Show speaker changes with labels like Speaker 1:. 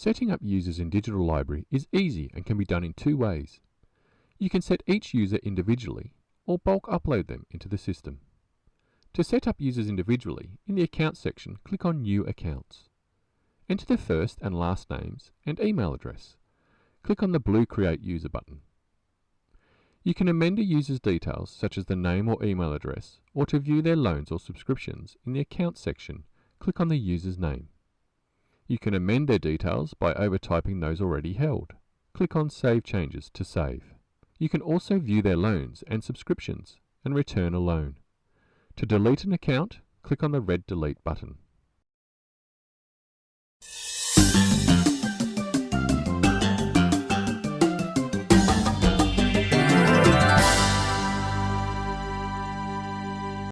Speaker 1: Setting up users in Digital Library is easy and can be done in two ways. You can set each user individually or bulk upload them into the system. To set up users individually, in the Accounts section, click on New Accounts. Enter the first and last names and email address. Click on the blue Create User button. You can amend a user's details, such as the name or email address, or to view their loans or subscriptions in the Accounts section, click on the user's name. You can amend their details by overtyping those already held. Click on Save Changes to save. You can also view their loans and subscriptions and return a loan. To delete an account, click on the red Delete button.